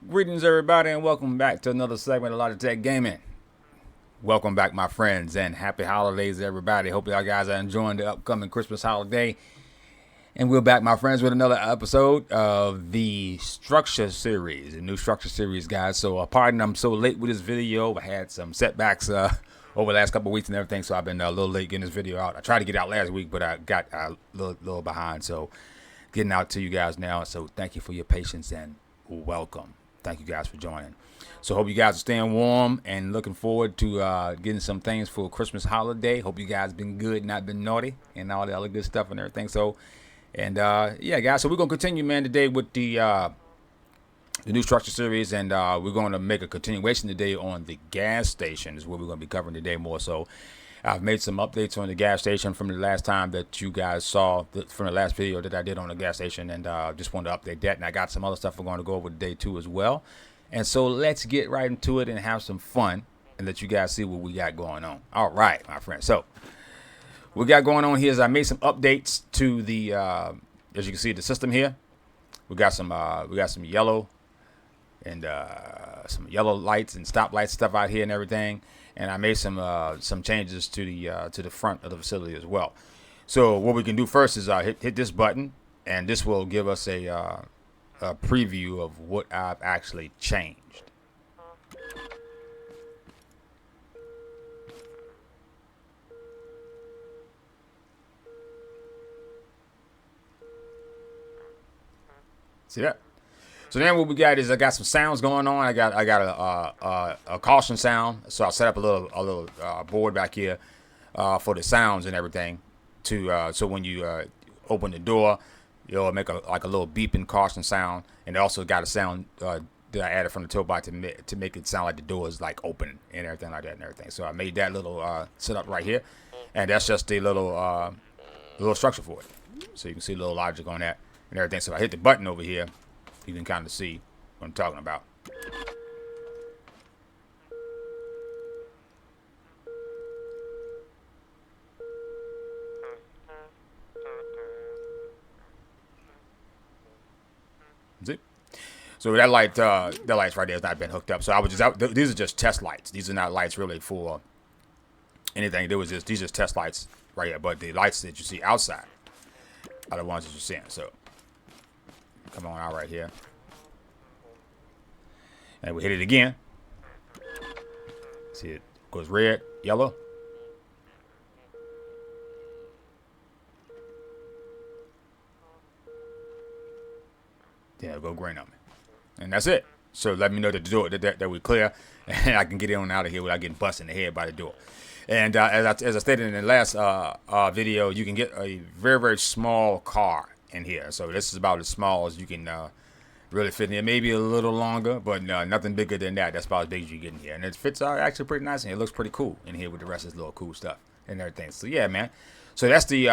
Greetings, everybody, and welcome back to another segment of Logitech Gaming. Welcome back, my friends, and happy holidays, everybody. Hope y'all guys are enjoying the upcoming Christmas holiday. And we're back, my friends, with another episode of the Structure series, the new Structure series, guys. So, pardon, I'm so late with this video. I had some setbacks over the last couple of weeks and everything, so I've been a little late getting this video out. I tried to get it out last week, but I got a little behind. So, getting out to you guys now. So, thank you for your patience and welcome. Thank you guys for joining. So hope you guys are staying warm and looking forward to getting some things for Christmas holiday. Hope you guys been good, not been naughty, and all the other good stuff and everything. So, and yeah, guys. So we're gonna continue, man, today with the new Structure series, and we're going to make a continuation today on the gas station. Is what we're going to be covering today more. So I've made some updates on the gas station from the last time that you guys saw from the last video that I did on the gas station, and just wanted to update that. And I got some other stuff we're going to go over today too as well. And so let's get right into it and have some fun and let you guys see what we got going on. All right, my friends. So what we got going on here is I made some updates to the as you can see, the system here. We got some yellow and some yellow lights and stop lights stuff out here and everything. And I made some changes to the front of the facility as well. So what we can do first is hit this button, and this will give us a preview of what I've actually changed. See that? So then what we got is I got some sounds going on. I got a caution sound. So I set up a little board back here for the sounds and everything. So when you open the door, it'll make a little beeping caution sound. And it also got a sound that I added from the toolbar to make it sound like the door is like open and everything like that and everything. So I made that little setup right here, and that's just a little structure for it. So you can see a little logic on that and everything. So if I hit the button over here, you can kind of see what I'm talking about. See? So that light's right there has not been hooked up. So I was just these are just test lights. These are not lights really for anything. These are just test lights right here. But the lights that you see outside are the ones that you're seeing. So come on out right here. And we hit it again. See, it goes red, yellow. Then it'll go green on me. And that's it. So let me know that the door that we're clear, and I can get in and out of here without getting busted in the head by the door. And as I stated in the last video, you can get a very, very small car in here. So this is about as small as you can really fit in here. Maybe a little longer, but nothing bigger than that. That's about as big as you get in here. And it fits actually pretty nice in here. It looks pretty cool in here with the rest of this little cool stuff and everything. So yeah, man. So that's the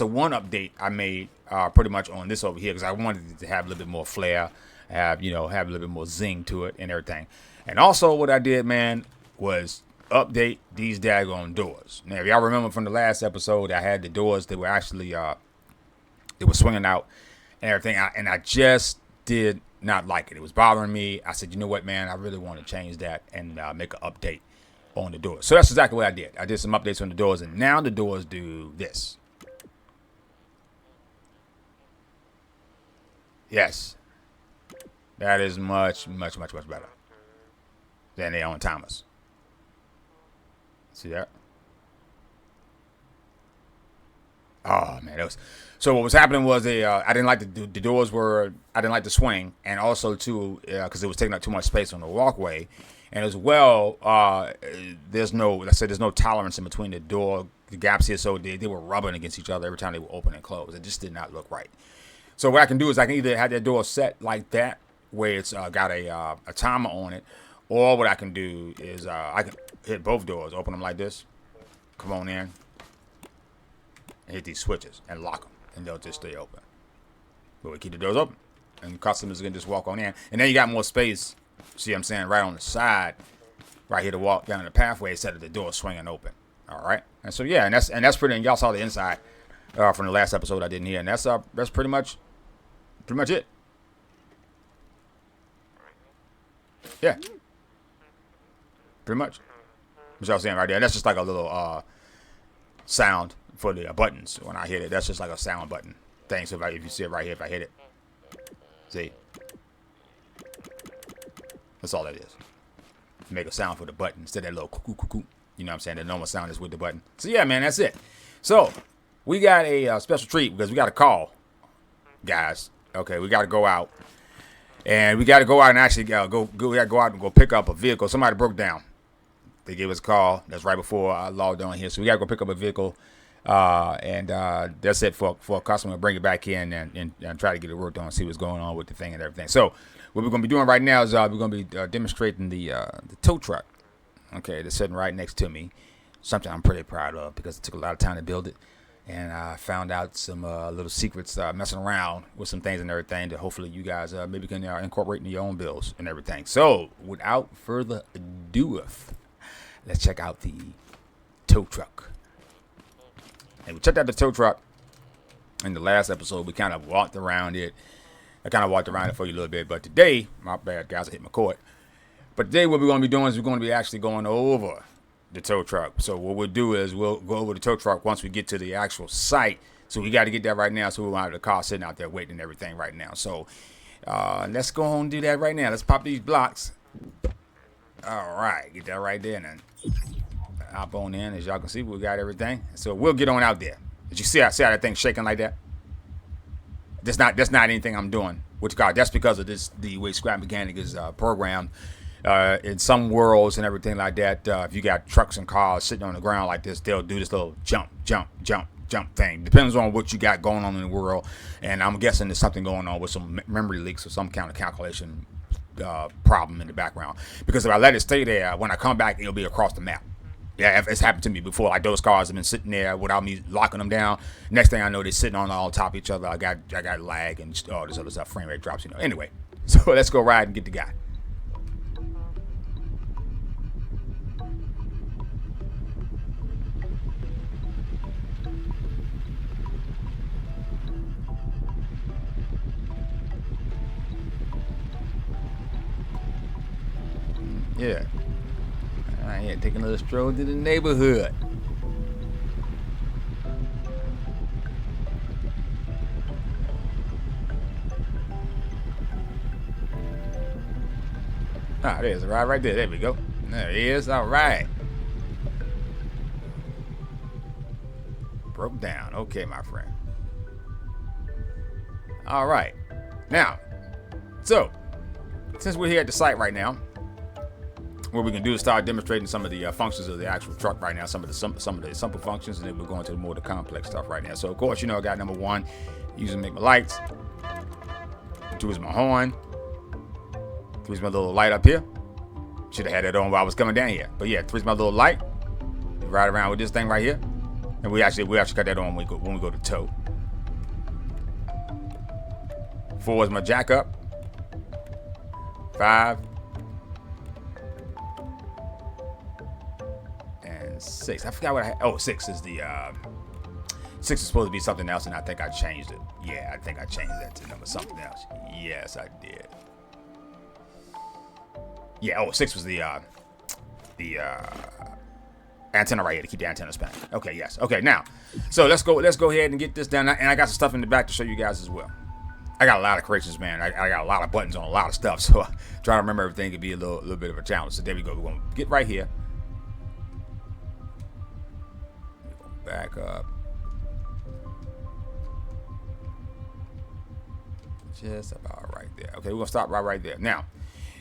one update I made pretty much on this over here, because I wanted it to have a little bit more flair, have a little bit more zing to it and everything. And also what I did, man, was update these daggone doors. Now, if y'all remember from the last episode, I had the doors that were actually they were swinging out and everything, and I just did not like it. It was bothering me. I said, you know what, man, I really want to change that and make an update on the doors. So that's exactly what I did. I did some updates on the doors, and now the doors do this. Yes, that is much, much, much, much better than they on timers. See that? Oh man, that was. So what was happening was I didn't like the doors were, I didn't like the swing, and also too because it was taking up too much space on the walkway, and as well there's no tolerance in between the gaps here, so they were rubbing against each other every time they were open and close. It just did not look right. So what I can do is I can either have that door set like that, where it's got a timer on it, or what I can do is I can hit both doors, open them like this, come on in, and hit these switches and lock them, and they'll just stay open. But we keep the doors open, and customers can just walk on in, and then you got more space. See what I'm saying? Right on the side, right here to walk down the pathway instead of the door swinging open. All right, and so yeah, and that's pretty. And y'all saw the inside from the last episode I did in here, and that's pretty much it. Yeah, pretty much. What y'all saying right there? That's just like a little sound for the buttons when I hit it. That's just like a sound button thing. So if you see it right here, if I hit it, see, that's all that is. Make a sound for the button instead of that little cuckoo cuckoo. You know what I'm saying? The normal sound is with the button. So yeah, man, that's it. So we got a special treat because we got a call, guys. Okay, we got to go out, and we got to go out and actually go. We got to go out and go pick up a vehicle. Somebody broke down. They gave us a call. That's right before I logged on here. So we got to go pick up a vehicle, and that's it for a customer to bring it back in and try to get it worked on, see what's going on with the thing and everything. So what we're going to be doing right now is we're going to be demonstrating the tow truck. Okay, that's sitting right next to me. Something I'm pretty proud of because it took a lot of time to build it. And I found out some little secrets messing around with some things and everything that hopefully you guys maybe can incorporate in your own bills and everything. So without further ado, let's check out the tow truck. And we checked out the tow truck in the last episode. We kind of walked around it. I kind of walked around it for you a little bit. But today, my bad, guys, I hit my cord. But today what we're going to be doing is we're going to be actually going over the tow truck. So what we'll do is we'll go over the tow truck once we get to the actual site. So we got to get that right now. So we want the car sitting out there waiting and everything right now. So let's go on and do that right now. Let's pop these blocks. All right, get that right there and then hop on in. As y'all can see, we got everything. So we'll get on out there. Did you see how that thing's shaking like that? That's not anything I'm doing with the car. That's because of the way Scrap Mechanic is programmed. In some worlds and everything like that, if you got trucks and cars sitting on the ground like this, they'll do this little jump thing. Depends on what you got going on in the world. And I'm guessing there's something going on with some memory leaks or some kind of calculation problem in the background. Because if I let it stay there, when I come back, it'll be across the map. Yeah, it's happened to me before. Like those cars have been sitting there without me locking them down. Next thing I know, they're sitting on top of each other. I got lag and all this other stuff. Frame rate drops, Anyway, so let's go ride and get the guy. Yeah. All right, taking a little stroll to the neighborhood. Ah, there's a ride right there. There we go. There he is. All right. Broke down. Okay, my friend. All right. Now, so, since we're here at the site right now, what we can do is start demonstrating some of the functions of the actual truck right now, some of the simple functions, and then we're going to more the complex stuff right now. So, of course, I got number one, using make my lights. 2 is my horn. 3 is my little light up here. Should have had it on while I was coming down here. But yeah, 3 is my little light. Ride around with this thing right here. And we actually got that on when we go to tow. 4 is my jack up. 5. And 6. I forgot what I had. Oh, 6 is the 6 is supposed to be something else, and I think I changed it. Yeah, I think I changed that to number something else. Yes, I did. Yeah, 6 was the antenna right here to keep the antenna spinning. Okay, yes. Okay, now, so let's go ahead and get this done. And I got some stuff in the back to show you guys as well. I got a lot of corrections, man. I got a lot of buttons on a lot of stuff, so trying to remember everything could be a little bit of a challenge. So there we go. We're gonna get right here. Back up. Just about right there. Okay, we're gonna stop right there. Now,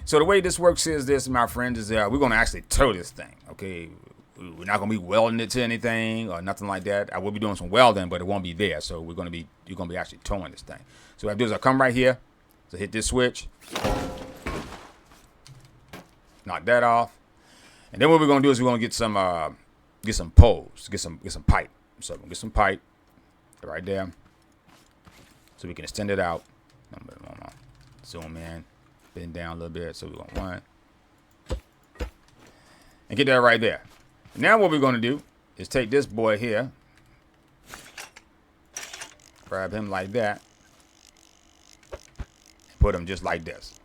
so the way this works is this, my friend, is we're gonna actually tow this thing. Okay, we're not gonna be welding it to anything or nothing like that. I will be doing some welding, but it won't be there. So you're gonna be actually towing this thing. So what I do is I come right here, so hit this switch, knock that off, and then what we're gonna do is we're gonna get some poles, get some pipe. So we're gonna get some pipe right there, so we can extend it out. Zoom in, bend down a little bit. So we're gonna 1 and get that right there. Now what we're gonna do is take this boy here, grab him like that, put him just like this.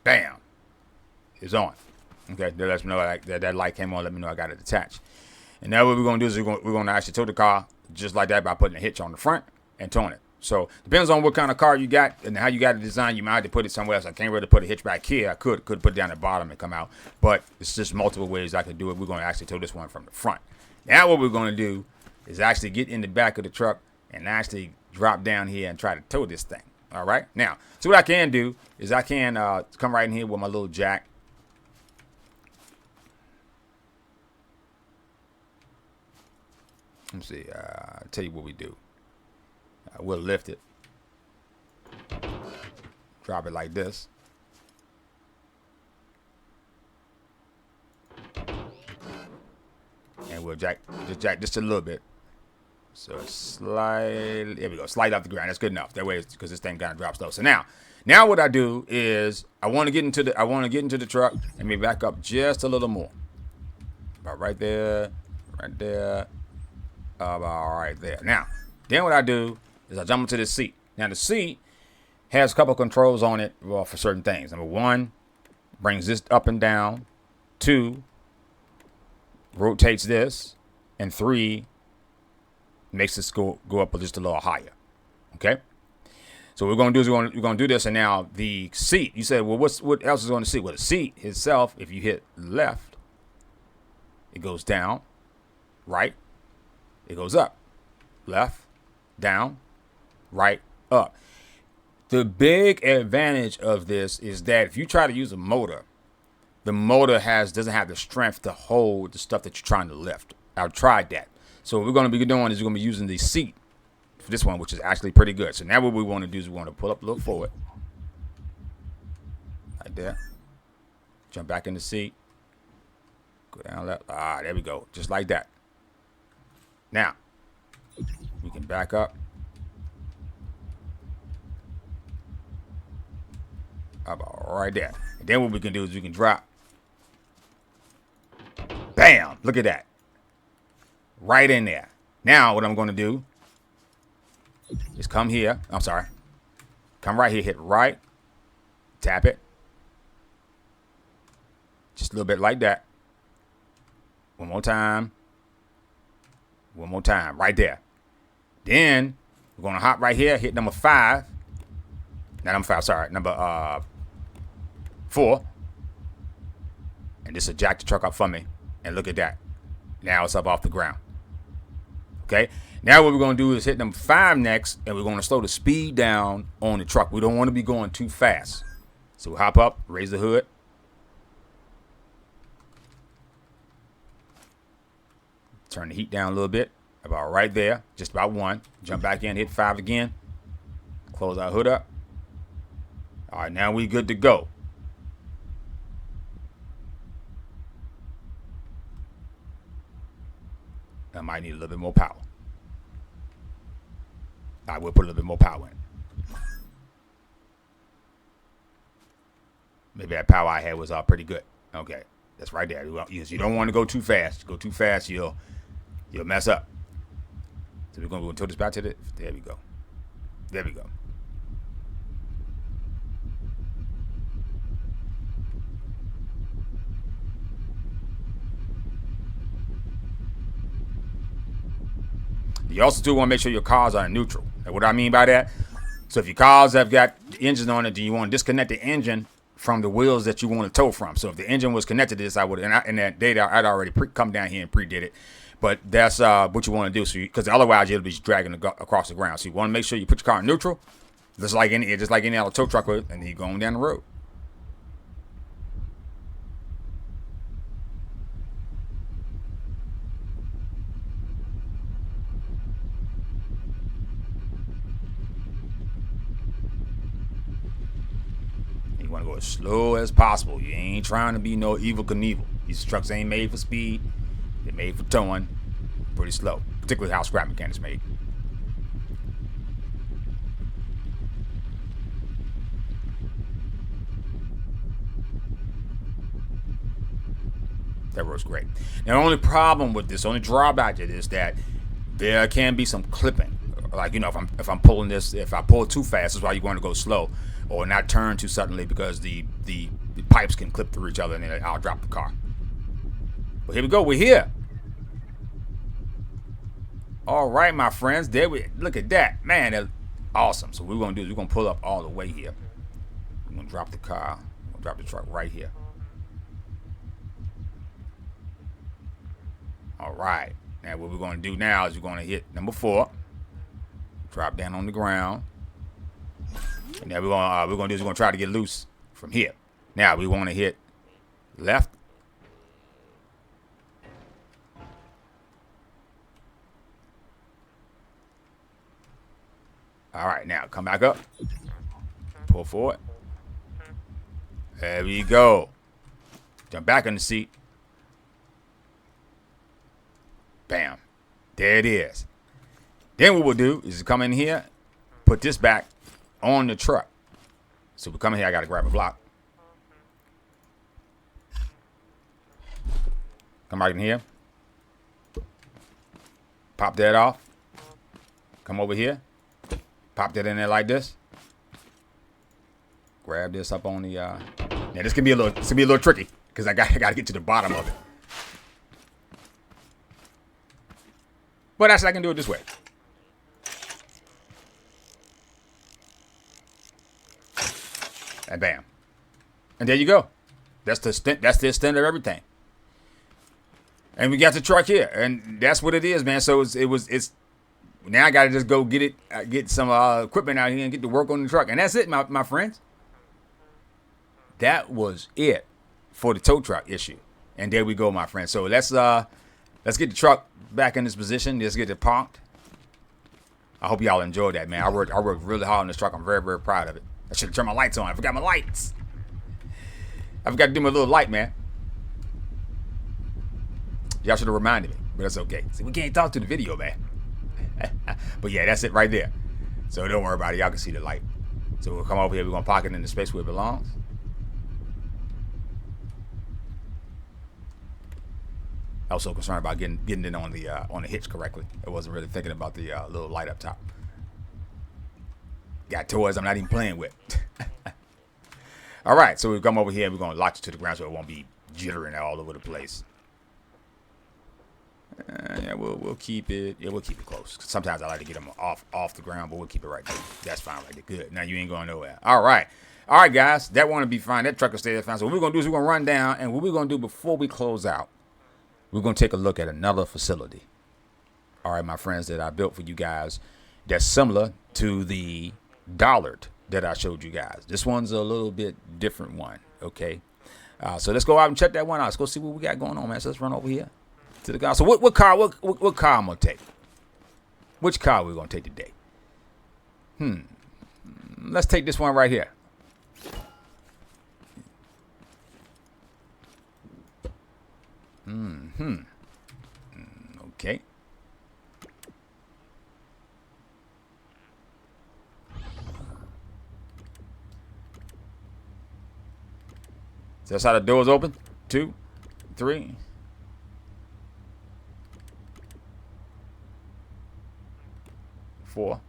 Bam. It's on. Okay, that lets me know that light came on. Let me know I got it attached. And now what we're going to do is we're going to actually tow the car just like that by putting a hitch on the front and towing it. So depends on what kind of car you got and how you got it designed. You might have to put it somewhere else. I can't really put a hitch back here. I could put it down at the bottom and come out. But it's just multiple ways I could do it. We're going to actually tow this one from the front. Now what we're going to do is actually get in the back of the truck and actually drop down here and try to tow this thing. All right. Now, so what I can do is I can come right in here with my little jack. Let's see. I'll tell you what we do. We'll lift it. Drop it like this. And we'll jack just a little bit. So slide. There we go. Slide off the ground. That's good enough. That way, because this thing kind of drops low. So now what I do is I want to get into the truck and maybe back up just a little more. About right there. Right there. About right there. Now, then what I do is I jump into the seat. Now the seat has a couple controls on it, well, for certain things. Number one, brings this up and down. 2, rotates this. And 3, makes this go up just a little higher. Okay? So what we're going to do is we're going to do this. And now the seat, you said, well, what else is on the seat? Well, the seat itself, if you hit left, it goes down. Right, it goes up. Left, down, right, up. The big advantage of this is that if you try to use a motor, the motor doesn't have the strength to hold the stuff that you're trying to lift. I've tried that. So what we're going to be doing is we're going to be using the seat for this one, which is actually pretty good. So now what we want to do is we want to pull up a little forward. Like that. Jump back in the seat. Go down left. There we go. Just like that. Now, we can back up. About right there. And then what we can do is we can drop. Bam! Look at that. Right in there. Now what I'm going to do is come here. I'm sorry. Come right here. Hit right. Tap it. Just a little bit like that. One more time. One more time. Right there. Then we're going to hop right here. Hit number 5. Not number 5. Sorry. Number 4. And this will jack the truck up for me. And look at that. Now it's up off the ground. Okay. Now what we're going to do is hit number 5 next. And we're going to slow the speed down on the truck. We don't want to be going too fast. So we'll hop up. Raise the hood. Turn the heat down a little bit. About right there. Just about 1. Jump back in. Hit 5 again. Close our hood up. All right. Now we good to go. I might need a little bit more power. I will put a little bit more power in. Maybe that power I had was pretty good. Okay. That's right there. You don't want to go too fast. Go too fast, you'll mess up. So we're going to tilt this back to the. There we go. There we go. You also do want to make sure your cars are in neutral. And what I mean by that, so if your cars have got the engine on it, then you want to disconnect the engine from the wheels that you want to tow from. So if the engine was connected to this, I would, in that data, I'd already come down here and pre-did it. But that's what you want to do, so because otherwise you'll be dragging across the ground. So you want to make sure you put your car in neutral, just like any other tow truck would, and then you're going down the road. You want to go as slow as possible. You ain't trying to be no Evel Knievel. These trucks ain't made for speed. They're made for towing. Pretty slow, particularly how scrap mechanics made. That works great. Now, the only problem with this, only drawback to this, that there can be some clipping. Like, if I'm pulling this, if I pull too fast, that's why you want to go slow. or not turn too suddenly because the pipes can clip through each other and then I'll drop the car. But here we go. We're here. All right, my friends. There we look at that, man. That's awesome. So what we're gonna do is we're gonna pull up all the way here. We're gonna drop the car. We'll drop the truck right here. All right. Now what we're gonna do now is we're gonna hit number 4. Drop down on the ground. And now we're gonna try to get loose from here. Now we want to hit left. All right, now come back up. Pull forward. There we go. Jump back in the seat. Bam. There it is. Then what we'll do is come in here, put this back on the truck. So we come in here, I got to grab a block. Come right in here. Pop that off. Come over here. Pop that in there like this. Grab this up on the. Now this can be a little tricky because I got to get to the bottom of it. But actually, I can do it this way. And bam. And there you go. That's the extent of everything. And we got the truck here, and that's what it is, man. So it's now I got to just go get some equipment out here and get to work on the truck, and that's it, my friends. That was it for the tow truck issue, and there we go, my friends. So let's get the truck back in this position. Let's get it parked. I hope y'all enjoyed that, man. I worked really hard on this truck. I'm very, very proud of it. I should have turned my lights on. I forgot my lights. I forgot to do my little light, man. Y'all should have reminded me, but that's okay. See, we can't talk to the video, man. But yeah, that's it right there. So don't worry about it. Y'all can see the light. So we'll come over here. We're going to park it in the space where it belongs. I was so concerned about getting it on the hitch correctly. I wasn't really thinking about the little light up top. Got toys I'm not even playing with. All right, so we come over here. We're going to lock it to the ground so it won't be jittering all over the place. Yeah, we'll keep it. Yeah, we'll keep it close. Sometimes I like to get them off the ground, but we'll keep it right there. That's fine right there. Good. Now you ain't going nowhere. All right, guys. That want to be fine. That truck will stay there fine. So what we're gonna do is we're gonna run down, and what we're gonna do before we close out, we're gonna take a look at another facility. All right, my friends, that I built for you guys. That's similar to the Dollard that I showed you guys. This one's a little bit different one. Okay. So let's go out and check that one out. Let's go see what we got going on, man. So let's run over here to the guy. So what car I'm gonna take? Which car are we gonna take today? Let's take this one right here. Okay. So that's how the doors open. 2, 3. Four.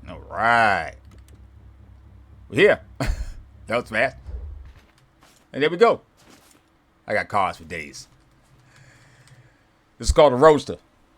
All right. We're here. That was fast. And there we go. I got cars for days. This is called a Roadster.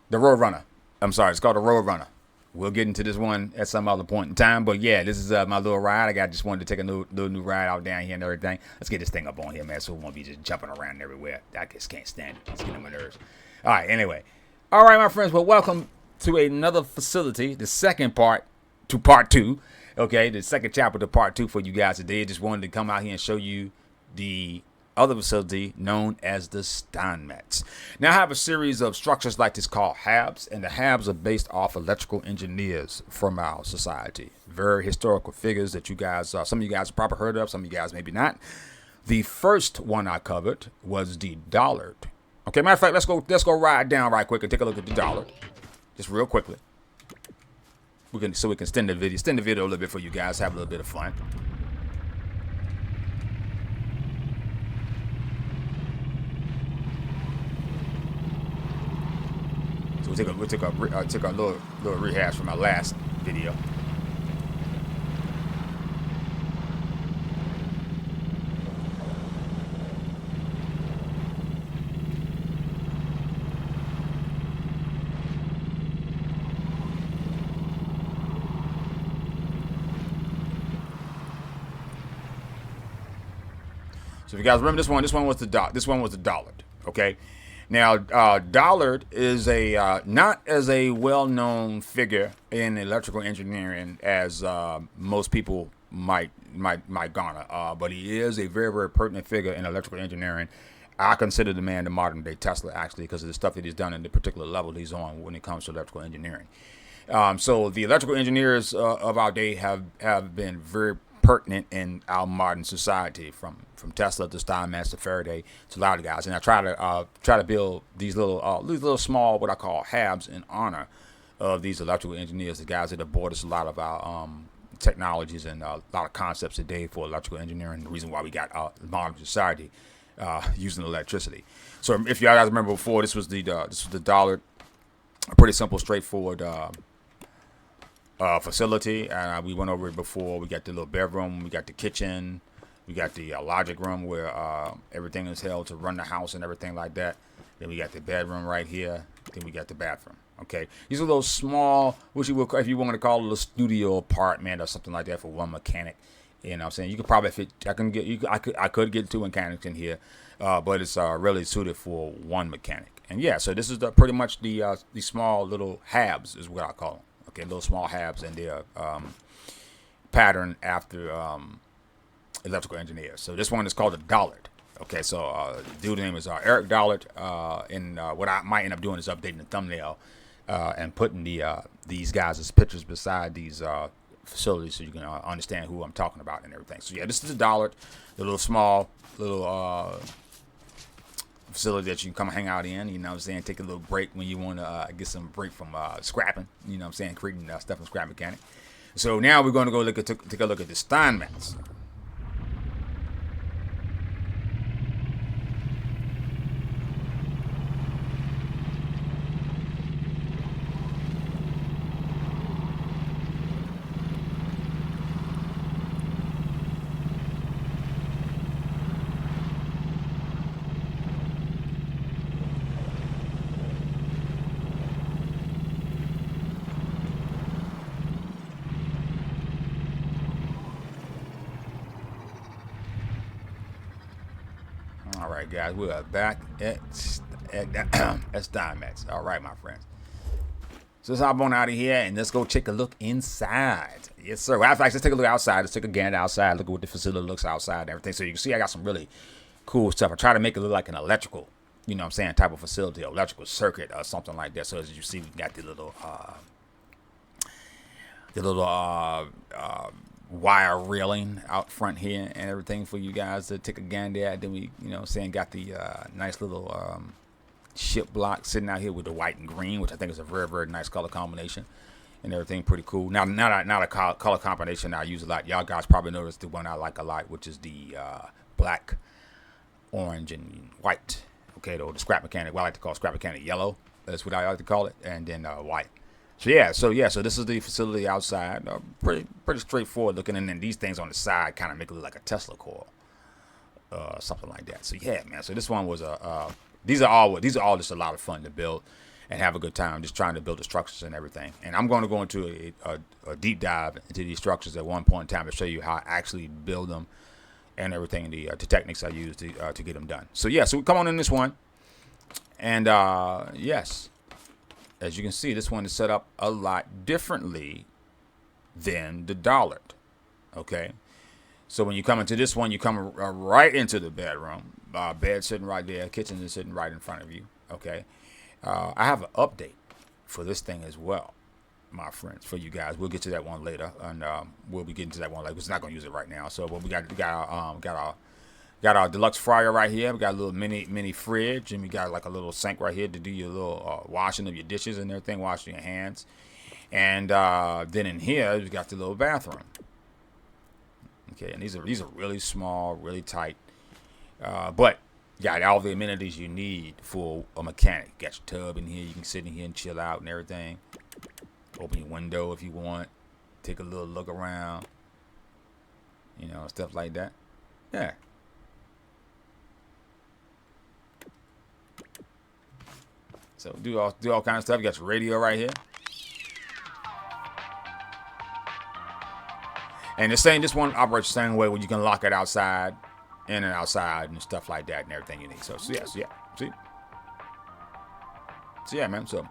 The Roadrunner. I'm sorry, it's called a Roadrunner. We'll get into this one at some other point in time. But yeah, this is my little ride. Just wanted to take a little new ride out down here and everything. Let's get this thing up on here, man, so we won't be just jumping around everywhere. I just can't stand it. It's getting on my nerves. All right, anyway. All right, my friends. Well, welcome to another facility. The second part to part 2. Okay, the second chapter to part 2 for you guys today. Just wanted to come out here and show you the other facility known as the Steinmetz. Now I have a series of structures like this called Habs, and the Habs are based off electrical engineers from our society. Very historical figures that you guys, some of you guys have probably heard of, some of you guys maybe not. The first one I covered was the Dollard, Okay, matter of fact, let's go ride down right quick and take a look at the dollar, just real quickly. We can extend the video a little bit for you guys, have a little bit of fun. So we took a little rehash from our last video. So if you guys remember this one was the Dollard. Okay, now Dollard is a not as a well-known figure in electrical engineering as most people might garner, but he is a very pertinent figure in electrical engineering. I consider the man the modern day Tesla, actually, because of the stuff that he's done in the particular level he's on when it comes to electrical engineering. So the electrical engineers of our day have been very pertinent in our modern society, from Tesla to Steinmetz to Faraday to a lot of guys. And I try to build these little small, what I call Habs, in honor of these electrical engineers, the guys that have brought us a lot of our technologies and a lot of concepts today for electrical engineering. The reason why we got modern society using electricity. So if you guys remember before, this was the Dollard, a pretty simple, straightforward facility. We went over it before. We got the little bedroom, we got the kitchen, we got the logic room where everything is held to run the house and everything like that. Then we got the bedroom right here. Then we got the bathroom. Okay, these are those small, which you will, if you want to call it a studio apartment or something like that for one mechanic. You know what I'm saying? You could probably fit. I could get two mechanics in here, but it's really suited for one mechanic. And yeah, so this is pretty much the small little Habs is what I call them. Okay, little small Habs, and they're patterned after electrical engineers. So this one is called a Dollard. Okay, so dude's name is Eric Dollard. And what I might end up doing is updating the thumbnail and putting these guys' pictures beside these facilities so you can understand who I'm talking about and everything. So yeah, this is a Dollard, the little small little facility that you can come hang out in, you know what I'm saying, take a little break when you want to get some break from scrapping, you know what I'm saying, creating stuff from scrap mechanic. So now we're going to go take a look at the Steinmetz. All right, guys, we are back at Steinmetz. All right, my friends. So let's hop on out of here and let's go take a look inside. Yes, sir. Well, let's take a look outside. Let's take a gander outside. Look at what the facility looks outside and everything. So you can see I got some really cool stuff. I try to make it look like an electrical, you know what I'm saying, type of facility, electrical circuit or something like that. So as you see, we got the little wire railing out front here and everything for you guys to take a gander at. Then we, you know what I'm saying, got the nice little ship block sitting out here with the white and green, which I think is a very nice color combination and everything. Pretty cool. Now, not a color combination I use a lot. Y'all guys probably noticed the one I like a lot, which is the black, orange, and white. Okay, though, the scrap mechanic, what I like to call scrap mechanic yellow. That's what I like to call it. And then white. So this is the facility outside. Pretty straightforward looking, and then these things on the side kind of make it look like a Tesla coil, something like that. So yeah, man. So this one was these are all just a lot of fun to build and have a good time just trying to build the structures and everything. And I'm going to go into a deep dive into these structures at one point in time to show you how I actually build them and everything, the techniques I use to get them done. So yeah, so we come on in this one, and yes. As you can see, this one is set up a lot differently than the Dollard. Okay, so when you come into this one, you come right into the bedroom. Bed sitting right there, kitchen is sitting right in front of you. Okay, I have an update for this thing as well, my friends, for you guys. We'll get to that one later, and we'll be getting to that one later. We're not going to use it right now. So, but we got our Got our deluxe fryer right here. We got a little mini fridge, and we got like a little sink right here to do your little washing of your dishes and everything, washing your hands. And then in here, we got the little bathroom. Okay, and these are really small, really tight, but got all the amenities you need for a mechanic. Got your tub in here. You can sit in here and chill out and everything. Open your window if you want. Take a little look around. You know, stuff like that. Yeah. So do all kinds of stuff. You got your radio right here. And this one operates the same way where you can lock it outside, in and outside, and stuff like that, and everything you need. So yeah. See? So yeah, man. So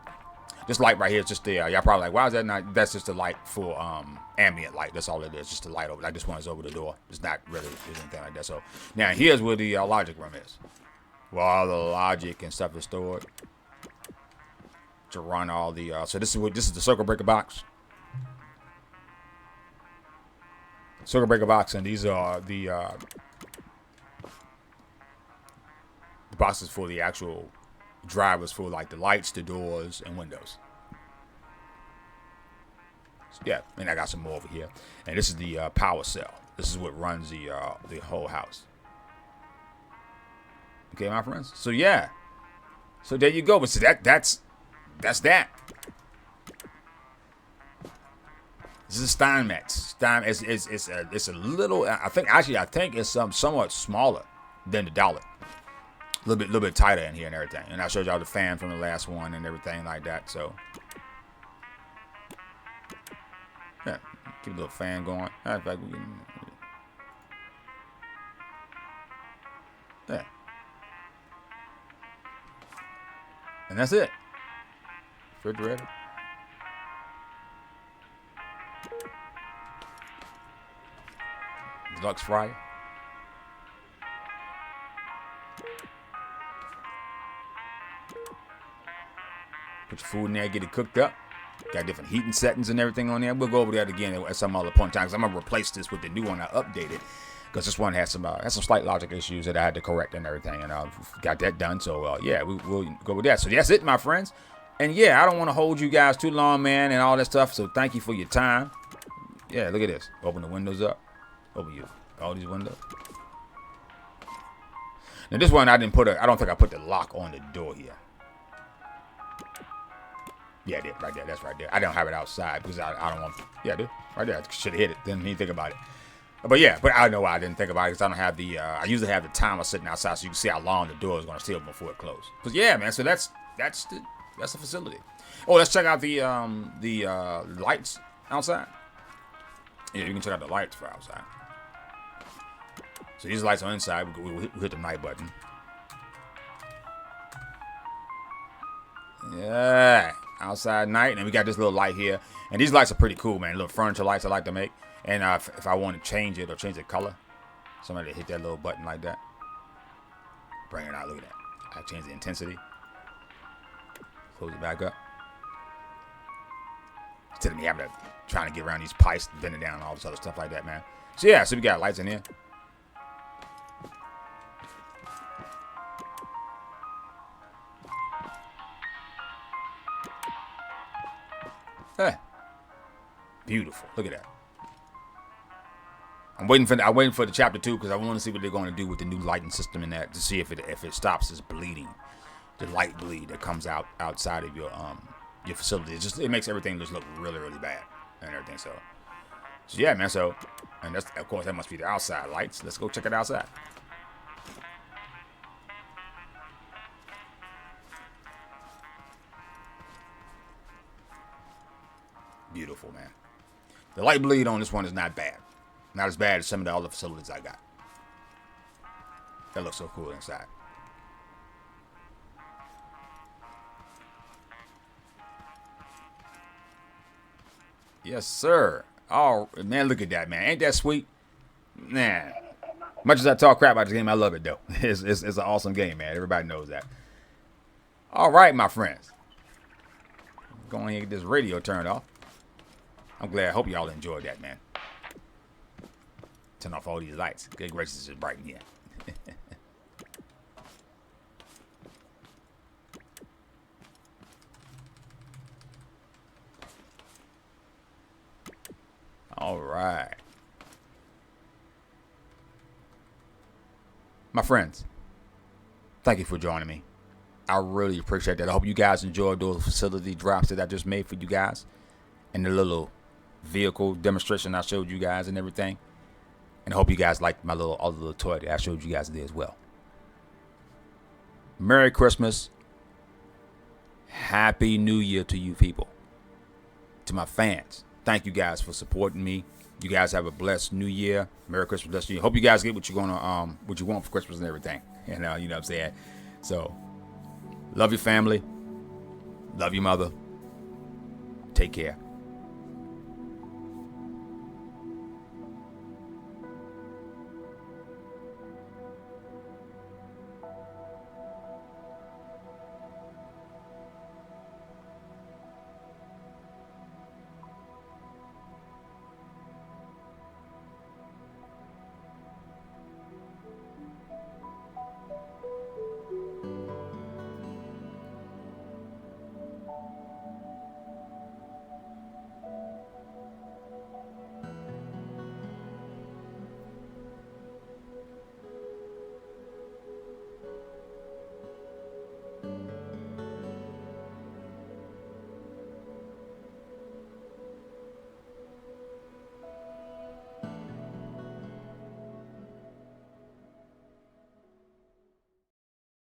this light right here is just the y'all probably like, why is that not? That's just the light for ambient light. That's all it is. Just the light over. Like this one is over the door. It's not really anything like that. So now here's where the logic room is. Where all the logic and stuff is stored to run all the. So this is the circuit breaker box. Circuit breaker box, and these are the boxes for the actual drivers for like the lights, the doors, and windows. So, yeah, and I got some more over here. And this is the power cell. This is what runs the whole house. Okay, my friends. So yeah, so there you go. But so that's that. This is Steinmetz. It's a little. I think it's somewhat smaller than the dollar. A little bit tighter in here and everything. And I showed y'all the fan from the last one and everything like that. So yeah, keep a little fan going. In fact, we can, yeah. And that's it. Refrigerator. Deluxe fryer. Put your food in there, get it cooked up. Got different heating settings and everything on there. We'll go over that again at some other point in time. I'm gonna replace this with the new one I updated because this one has some slight logic issues that I had to correct and everything, and I got that done. So yeah, we'll go with that. So that's it, my friends. And yeah, I don't want to hold you guys too long, man, and all that stuff. So thank you for your time. Yeah, look at this. Open the windows up. Open all these windows. Now this one I don't think I put the lock on the door here. Yeah, I did. Right there. That's right there. I don't have it outside because I don't want to. Yeah, dude. Right there. I should have hit it. Didn't even think about it. But yeah, but I know why I didn't think about it because I don't have the, I usually have the timer sitting outside so you can see how long the door is going to stay open before it closes. But yeah, man. So that's the facility. Oh, let's check out the lights outside. Yeah, you can check out the lights for outside. So these lights are inside. We hit the night button. Yeah, outside night, and we got this little light here. And these lights are pretty cool, man. Little furniture lights I like to make. And if I want to change it or change the color, somebody hit that little button like that. Bring it out. Look at that. I change the intensity. Close it back up. Instead of me having to trying to get around these pipes, bend it down, and all this other stuff like that, man. So yeah, so we got lights in here. Hey, beautiful. Look at that. I'm waiting for the chapter 2 because I want to see what they're going to do with the new lighting system in that to see if it stops this bleeding, the light bleed that comes outside of your facility. It makes everything just look really, really bad and everything. So yeah, man. So, and that's, of course, that must be the outside lights. Let's go check it outside. Beautiful, man. The light bleed on this one is not bad. Not as bad as some of the other facilities I got. That looks so cool inside. Yes, sir. Oh, man, look at that, man. Ain't that sweet? Man. Much as I talk crap about this game, I love it, though. It's an awesome game, man. Everybody knows that. All right, my friends. Go ahead and get this radio turned off. I'm glad. I hope y'all enjoyed that, man. Turn off all these lights. Good gracious, it's bright in here. All right. My friends, thank you for joining me. I really appreciate that. I hope you guys enjoyed those facility drops that I just made for you guys and the little vehicle demonstration I showed you guys and everything. And I hope you guys liked my other little toy that I showed you guys today as well. Merry Christmas. Happy New Year to you people. To my fans, thank you guys for supporting me. You guys have a blessed New Year. Merry Christmas, blessed New Year. Hope you guys get what you're gonna what you want for Christmas and everything. You know what I'm saying? So, love your family. Love your mother. Take care.